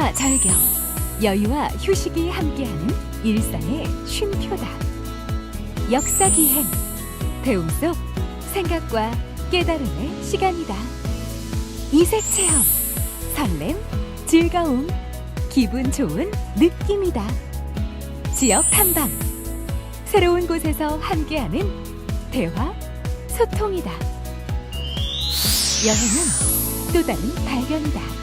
쉼과 절경, 여유와 휴식이 함께하는 일상의 쉼표다. 역사기행, 배움 속 생각과 깨달음의 시간이다. 이색체험, 설렘, 즐거움, 기분 좋은 느낌이다. 지역 탐방, 새로운 곳에서 함께하는 대화, 소통이다. 여행은 또 다른 발견이다.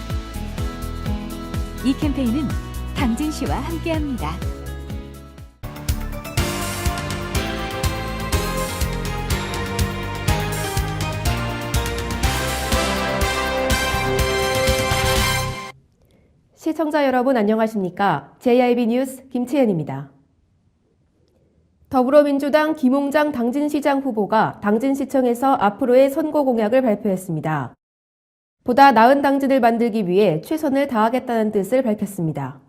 이 캠페인은 당진시와 함께합니다. 시청자 여러분 안녕하십니까? JIB 뉴스 김채연입니다. 더불어민주당 김홍장 당진시장 후보가 당진시청에서 앞으로의 선거 공약을 발표했습니다. 보다 나은 당진을 만들기 위해 최선을 다하겠다는 뜻을 밝혔습니다.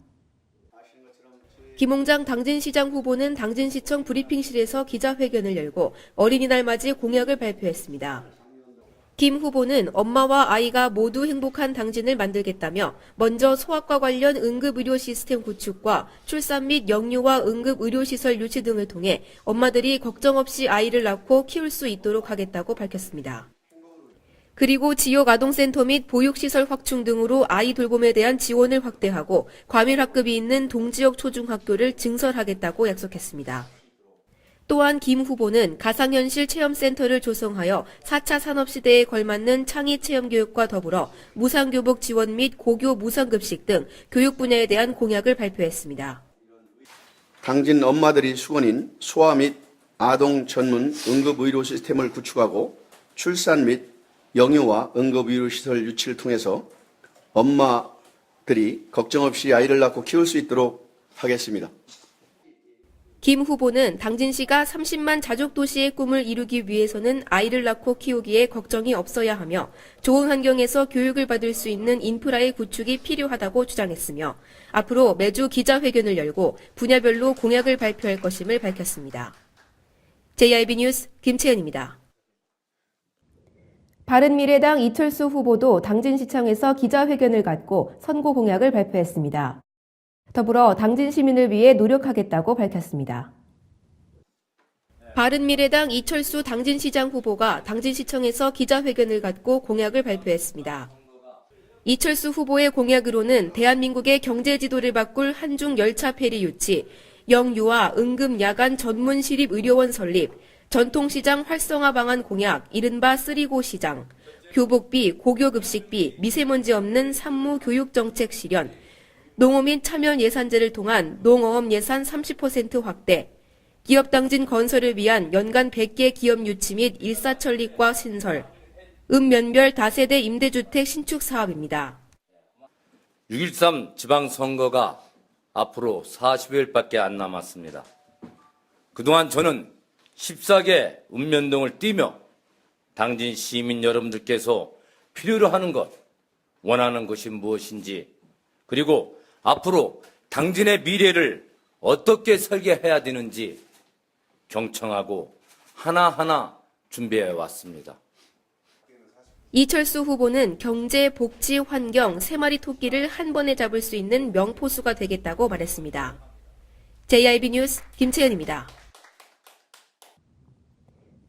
김홍장 당진시장 후보는 당진시청 브리핑실에서 기자회견을 열고 어린이날 맞이 공약을 발표했습니다. 김 후보는 엄마와 아이가 모두 행복한 당진을 만들겠다며 먼저 소아과 관련 응급의료 시스템 구축과 출산 및 영유아 응급의료시설 유치 등을 통해 엄마들이 걱정 없이 아이를 낳고 키울 수 있도록 하겠다고 밝혔습니다. 그리고 지역 아동센터 및 보육시설 확충 등으로 아이 돌봄에 대한 지원을 확대하고 과밀학급이 있는 동지역 초중학교를 증설하겠다고 약속했습니다. 또한 김 후보는 가상현실 체험센터를 조성하여 4차 산업시대에 걸맞는 창의체험교육과 더불어 무상교복 지원 및 고교 무상급식 등 교육 분야에 대한 공약을 발표했습니다. 당진 엄마들이 수건인 소아 및 아동 전문 응급의료 시스템을 구축하고 출산 및 영유아 응급의료시설 유치를 통해서 엄마들이 걱정 없이 아이를 낳고 키울 수 있도록 하겠습니다. 김 후보는 당진시가 30만 자족도시의 꿈을 이루기 위해서는 아이를 낳고 키우기에 걱정이 없어야 하며 좋은 환경에서 교육을 받을 수 있는 인프라의 구축이 필요하다고 주장했으며 앞으로 매주 기자회견을 열고 분야별로 공약을 발표할 것임을 밝혔습니다. JIB 뉴스 김채연입니다. 바른미래당 이철수 후보도 당진시청에서 기자회견을 갖고 선거 공약을 발표했습니다. 더불어 당진 시민을 위해 노력하겠다고 밝혔습니다. 바른미래당 이철수 당진시장 후보가 당진시청에서 기자회견을 갖고 공약을 발표했습니다. 이철수 후보의 공약으로는 대한민국의 경제 지도를 바꿀 한중 열차 페리 유치, 영유아 응급 야간 전문 시립 의료원 설립, 전통시장 활성화 방안 공약, 이른바 쓰리고 시장, 교복비, 고교급식비, 미세먼지 없는 산무 교육 정책 실현, 농어 및 참여 예산제를 통한 농어업 예산 30% 확대, 기업 당진 건설을 위한 연간 100개 기업 유치 및 일사천리과 신설, 읍면별 다세대 임대주택 신축 사업입니다. 6.13 지방선거가 앞으로 40여일밖에 안 남았습니다. 그동안 저는 14개 읍면동을 뛰며 당진 시민 여러분들께서 필요로 하는 것, 원하는 것이 무엇인지, 그리고 앞으로 당진의 미래를 어떻게 설계해야 되는지 경청하고 하나하나 준비해 왔습니다. 이철수 후보는 경제, 복지, 환경, 3마리 토끼를 한 번에 잡을 수 있는 명포수가 되겠다고 말했습니다. JIB 뉴스 김채연입니다.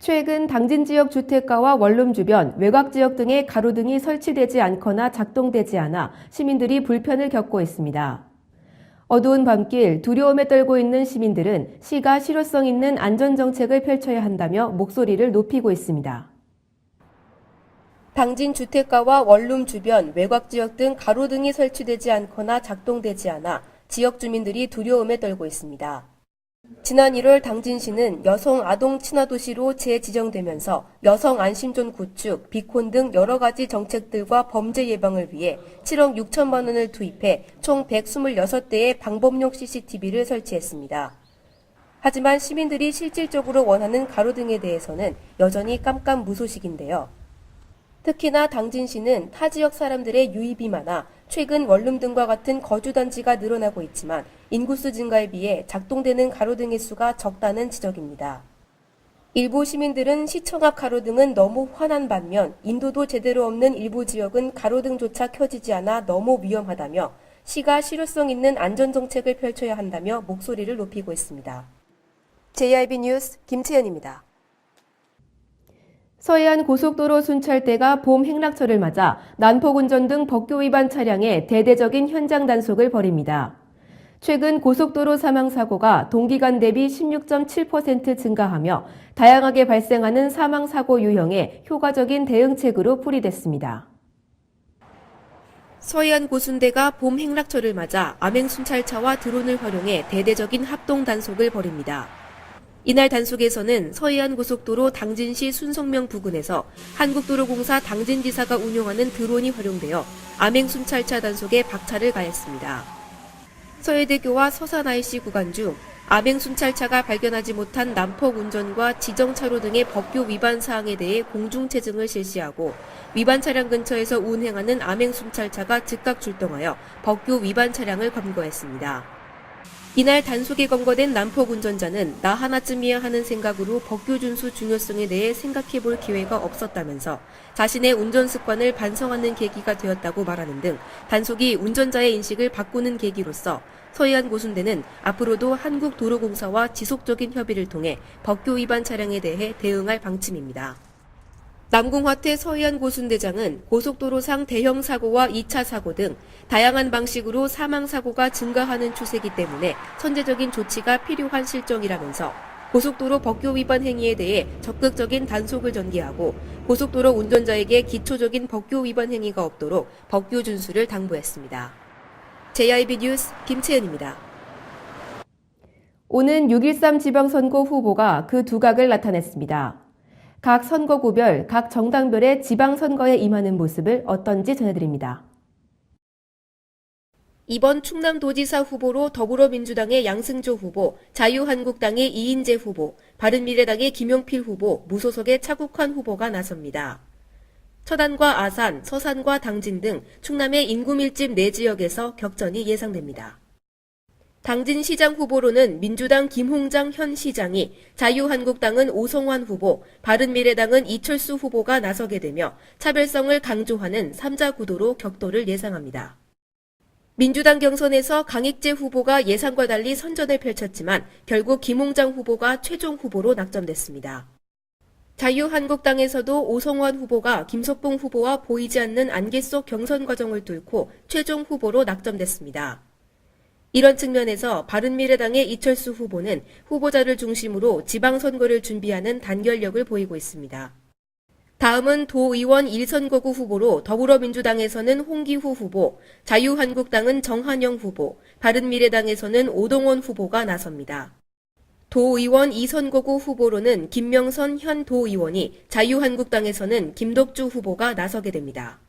최근 당진 지역 주택가와 원룸 주변, 외곽 지역 등에 가로등이 설치되지 않거나 작동되지 않아 시민들이 불편을 겪고 있습니다. 어두운 밤길, 두려움에 떨고 있는 시민들은 시가 실효성 있는 안전정책을 펼쳐야 한다며 목소리를 높이고 있습니다. 당진 주택가와 원룸 주변, 외곽 지역 등 가로등이 설치되지 않거나 작동되지 않아 지역 주민들이 두려움에 떨고 있습니다. 지난 1월 당진시는 여성 아동 친화도시로 재지정되면서 여성 안심존 구축, 비콘 등 여러 가지 정책들과 범죄 예방을 위해 7억 6천만 원을 투입해 총 126대의 방범용 CCTV를 설치했습니다. 하지만 시민들이 실질적으로 원하는 가로등에 대해서는 여전히 깜깜무소식인데요. 특히나 당진시는 타 지역 사람들의 유입이 많아 최근 원룸 등과 같은 거주단지가 늘어나고 있지만 인구수 증가에 비해 작동되는 가로등의 수가 적다는 지적입니다. 일부 시민들은 시청 앞 가로등은 너무 환한 반면 인도도 제대로 없는 일부 지역은 가로등조차 켜지지 않아 너무 위험하다며 시가 실효성 있는 안전정책을 펼쳐야 한다며 목소리를 높이고 있습니다. JIB 뉴스 김채연입니다. 서해안 고속도로 순찰대가 봄 행락철을 맞아 난폭운전 등 법규 위반 차량의 대대적인 현장 단속을 벌입니다. 최근 고속도로 사망사고가 동기간 대비 16.7% 증가하며 다양하게 발생하는 사망사고 유형에 효과적인 대응책으로 풀이됐습니다. 서해안 고순대가 봄 행락철을 맞아 암행순찰차와 드론을 활용해 대대적인 합동 단속을 벌입니다. 이날 단속에서는 서해안 고속도로 당진시 순성명 부근에서 한국도로공사 당진지사가 운용하는 드론이 활용되어 암행순찰차 단속에 박차를 가했습니다. 서해대교와 서산 IC 구간 중 암행순찰차가 발견하지 못한 난폭 운전과 지정차로 등의 법규 위반 사항에 대해 공중체증을 실시하고 위반 차량 근처에서 운행하는 암행순찰차가 즉각 출동하여 법규 위반 차량을 검거했습니다. 이날 단속에 검거된 난폭 운전자는 나 하나쯤이야 하는 생각으로 법규 준수 중요성에 대해 생각해 볼 기회가 없었다면서 자신의 운전 습관을 반성하는 계기가 되었다고 말하는 등 단속이 운전자의 인식을 바꾸는 계기로서 서해안 고순대는 앞으로도 한국도로공사와 지속적인 협의를 통해 법규 위반 차량에 대해 대응할 방침입니다. 남궁화태 서해안 고순대장은 고속도로상 대형 사고와 2차 사고 등 다양한 방식으로 사망사고가 증가하는 추세이기 때문에 선제적인 조치가 필요한 실정이라면서 고속도로 법규 위반 행위에 대해 적극적인 단속을 전개하고 고속도로 운전자에게 기초적인 법규 위반 행위가 없도록 법규 준수를 당부했습니다. JIB 뉴스 김채연입니다. 오는 6.13 지방선거 후보가 그 두각을 나타냈습니다. 각 선거구별, 각 정당별의 지방선거에 임하는 모습을 어떤지 전해드립니다. 이번 충남도지사 후보로 더불어민주당의 양승조 후보, 자유한국당의 이인재 후보, 바른미래당의 김용필 후보, 무소속의 차국환 후보가 나섭니다. 처단과 아산, 서산과 당진 등 충남의 인구 밀집 4지역에서 격전이 예상됩니다. 당진시장 후보로는 민주당 김홍장 현 시장이, 자유한국당은 오성환 후보, 바른미래당은 이철수 후보가 나서게 되며 차별성을 강조하는 3자 구도로 격돌을 예상합니다. 민주당 경선에서 강익재 후보가 예상과 달리 선전을 펼쳤지만 결국 김홍장 후보가 최종 후보로 낙점됐습니다. 자유한국당에서도 오성환 후보가 김석봉 후보와 보이지 않는 안개 속 경선 과정을 뚫고 최종 후보로 낙점됐습니다. 이런 측면에서 바른미래당의 이철수 후보는 후보자를 중심으로 지방선거를 준비하는 단결력을 보이고 있습니다. 다음은 도의원 1선거구 후보로 더불어민주당에서는 홍기후 후보, 자유한국당은 정한영 후보, 바른미래당에서는 오동원 후보가 나섭니다. 도의원 2선거구 후보로는 김명선 현 도의원이, 자유한국당에서는 김덕주 후보가 나서게 됩니다.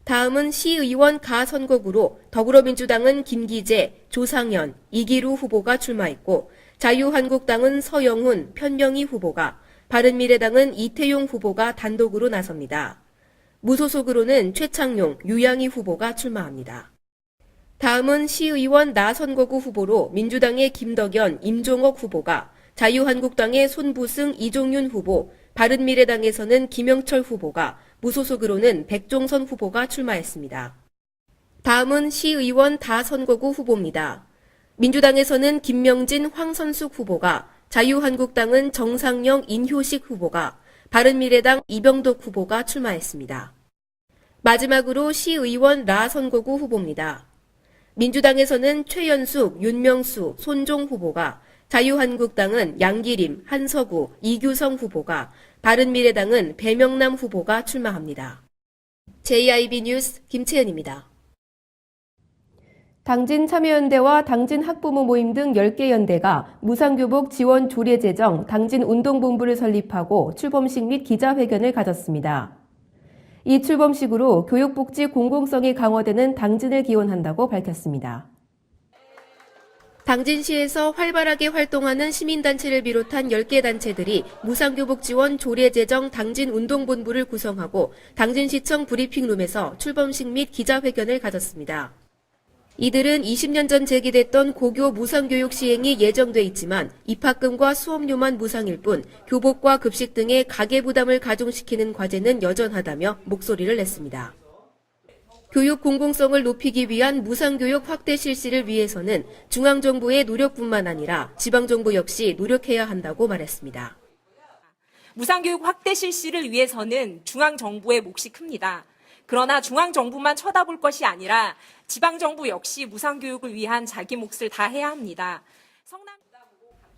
다음은 시의원 가선거구로 더불어민주당은 김기재, 조상현, 이기루 후보가 출마했고 자유한국당은 서영훈, 편명희 후보가, 바른미래당은 이태용 후보가 단독으로 나섭니다. 무소속으로는 최창용, 유양희 후보가 출마합니다. 다음은 시의원 나선거구 후보로 민주당의 김덕연, 임종옥 후보가, 자유한국당의 손부승, 이종윤 후보, 바른미래당에서는 김영철 후보가, 무소속으로는 백종선 후보가 출마했습니다. 다음은 시의원 다선거구 후보입니다. 민주당에서는 김명진, 황선숙 후보가, 자유한국당은 정상영, 인효식 후보가, 바른미래당 이병덕 후보가 출마했습니다. 마지막으로 시의원 라선거구 후보입니다. 민주당에서는 최연숙, 윤명수, 손종 후보가, 자유한국당은 양기림, 한서구, 이규성 후보가, 바른미래당은 배명남 후보가 출마합니다. JIB 뉴스 김채연입니다. 당진 참여연대와 당진 학부모 모임 등 10개 연대가 무상교복 지원 조례 제정 당진 운동본부를 설립하고 출범식 및 기자회견을 가졌습니다. 이 출범식으로 교육복지 공공성이 강화되는 당진을 기원한다고 밝혔습니다. 당진시에서 활발하게 활동하는 시민단체를 비롯한 10개 단체들이 무상교복 지원 조례 제정 당진 운동본부를 구성하고 당진시청 브리핑룸에서 출범식 및 기자회견을 가졌습니다. 이들은 20년 전 제기됐던 고교 무상교육 시행이 예정돼 있지만 입학금과 수업료만 무상일 뿐 교복과 급식 등의 가계 부담을 가중시키는 과제는 여전하다며 목소리를 냈습니다. 교육 공공성을 높이기 위한 무상교육 확대 실시를 위해서는 중앙정부의 노력뿐만 아니라 지방정부 역시 노력해야 한다고 말했습니다. 무상교육 확대 실시를 위해서는 중앙정부의 몫이 큽니다. 그러나 중앙정부만 쳐다볼 것이 아니라 지방정부 역시 무상교육을 위한 자기 몫을 다해야 합니다.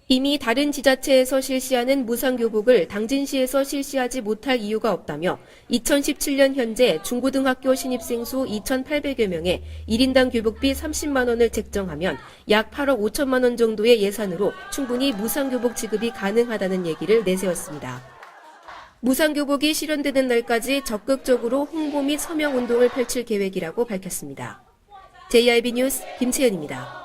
이미 다른 지자체에서 실시하는 무상교복을 당진시에서 실시하지 못할 이유가 없다며 2017년 현재 중고등학교 신입생 수 2,800여 명에 1인당 교복비 30만 원을 책정하면 약 8억 5천만 원 정도의 예산으로 충분히 무상교복 지급이 가능하다는 얘기를 내세웠습니다. 무상교복이 실현되는 날까지 적극적으로 홍보 및 서명운동을 펼칠 계획이라고 밝혔습니다. JIB 뉴스 김채연입니다.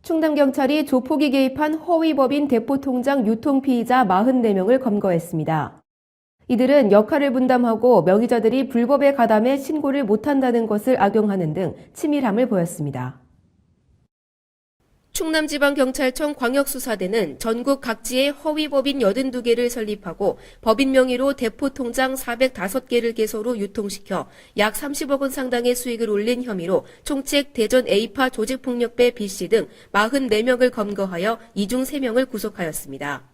충남경찰이 조폭이 개입한 허위법인 대포통장 유통피의자 44명을 검거했습니다. 이들은 역할을 분담하고 명의자들이 불법에 가담해 신고를 못한다는 것을 악용하는 등 치밀함을 보였습니다. 충남지방경찰청 광역수사대는 전국 각지에 허위법인 82개를 설립하고 법인 명의로 대포통장 405개를 개소로 유통시켜 약 30억 원 상당의 수익을 올린 혐의로 총책 대전 A파 조직폭력배 B씨 등 44명을 검거하여 이 중 3명을 구속하였습니다.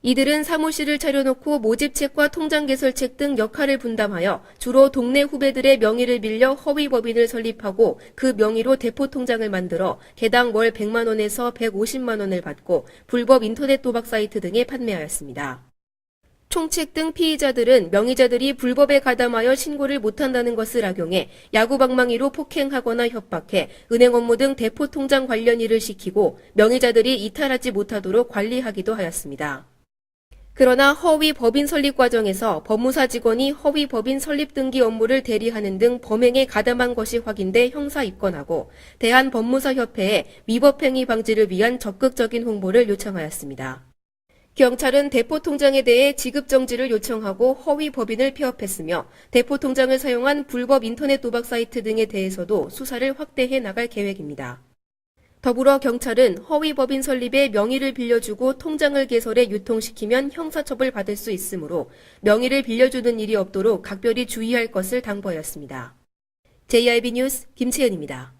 이들은 사무실을 차려놓고 모집책과 통장 개설책 등 역할을 분담하여 주로 동네 후배들의 명의를 빌려 허위법인을 설립하고 그 명의로 대포통장을 만들어 개당 월 100만 원에서 150만 원을 받고 불법 인터넷 도박 사이트 등에 판매하였습니다. 총책 등 피의자들은 명의자들이 불법에 가담하여 신고를 못한다는 것을 악용해 야구방망이로 폭행하거나 협박해 은행 업무 등 대포통장 관련 일을 시키고 명의자들이 이탈하지 못하도록 관리하기도 하였습니다. 그러나 허위 법인 설립 과정에서 법무사 직원이 허위 법인 설립 등기 업무를 대리하는 등 범행에 가담한 것이 확인돼 형사 입건하고 대한법무사협회에 위법행위 방지를 위한 적극적인 홍보를 요청하였습니다. 경찰은 대포통장에 대해 지급 정지를 요청하고 허위 법인을 폐업했으며 대포통장을 사용한 불법 인터넷 도박 사이트 등에 대해서도 수사를 확대해 나갈 계획입니다. 더불어 경찰은 허위법인 설립에 명의를 빌려주고 통장을 개설해 유통시키면 형사처벌 받을 수 있으므로 명의를 빌려주는 일이 없도록 각별히 주의할 것을 당부하였습니다. JIB 뉴스 김채연입니다.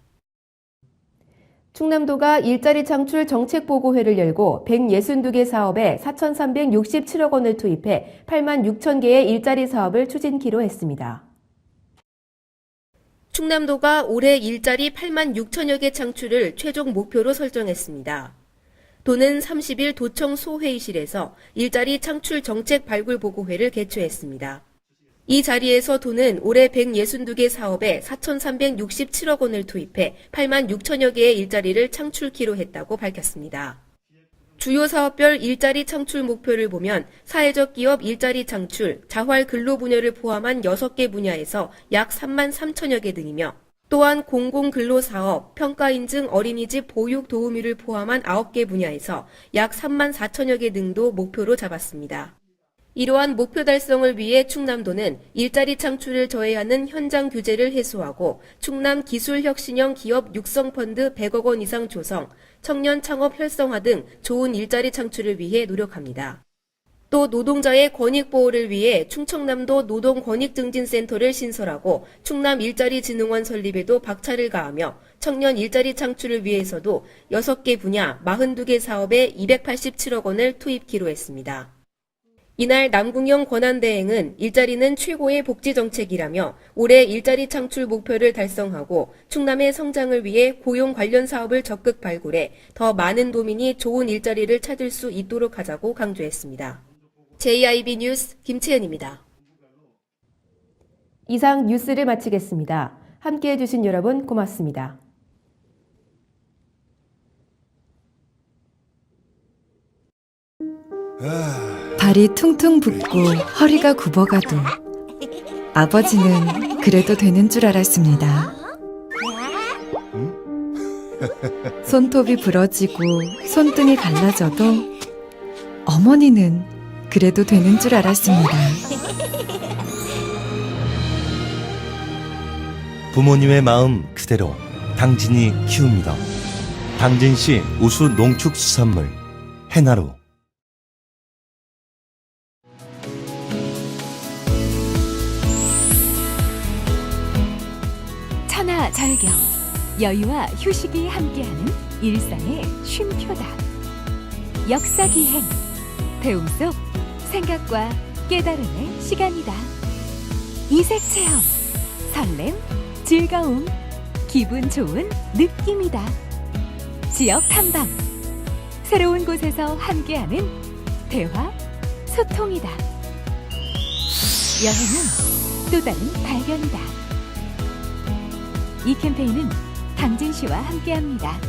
충남도가 일자리 창출 정책보고회를 열고 162개 사업에 4,367억 원을 투입해 8만 6천 개의 일자리 사업을 추진키로 했습니다. 충남도가 올해 일자리 8만 6천여 개 창출을 최종 목표로 설정했습니다. 도는 30일 도청 소회의실에서 일자리 창출 정책 발굴 보고회를 개최했습니다. 이 자리에서 도는 올해 162개 사업에 4,367억 원을 투입해 8만 6천여 개의 일자리를 창출키로 했다고 밝혔습니다. 주요 사업별 일자리 창출 목표를 보면 사회적 기업 일자리 창출, 자활 근로 분야를 포함한 6개 분야에서 약 3만 3천여 개 등이며 또한 공공근로사업, 평가인증 어린이집 보육 도우미를 포함한 9개 분야에서 약 3만 4천여 개 등도 목표로 잡았습니다. 이러한 목표 달성을 위해 충남도는 일자리 창출을 저해하는 현장 규제를 해소하고 충남 기술혁신형 기업 육성펀드 100억 원 이상 조성, 청년 창업 활성화 등 좋은 일자리 창출을 위해 노력합니다. 또 노동자의 권익 보호를 위해 충청남도 노동권익증진센터를 신설하고 충남 일자리진흥원 설립에도 박차를 가하며 청년 일자리 창출을 위해서도 6개 분야 42개 사업에 287억 원을 투입키로 했습니다. 이날 남궁영 권한대행은 일자리는 최고의 복지정책이라며 올해 일자리 창출 목표를 달성하고 충남의 성장을 위해 고용 관련 사업을 적극 발굴해 더 많은 도민이 좋은 일자리를 찾을 수 있도록 하자고 강조했습니다. JIB 뉴스 김채연입니다. 이상 뉴스를 마치겠습니다. 함께해 주신 여러분 고맙습니다. 발이 퉁퉁 붓고 허리가 굽어가도 아버지는 그래도 되는 줄 알았습니다. 손톱이 부러지고 손등이 갈라져도 어머니는 그래도 되는 줄 알았습니다. 부모님의 마음 그대로 당진이 키웁니다. 당진시 우수 농축수산물 해나루. 절경, 여유와 휴식이 함께하는 일상의 쉼표다. 역사기행, 배움 속 생각과 깨달음의 시간이다. 이색체험, 설렘, 즐거움, 기분 좋은 느낌이다. 지역 탐방, 새로운 곳에서 함께하는 대화, 소통이다. 여행은 또 다른 발견이다. 이 캠페인은 당진시와 함께합니다.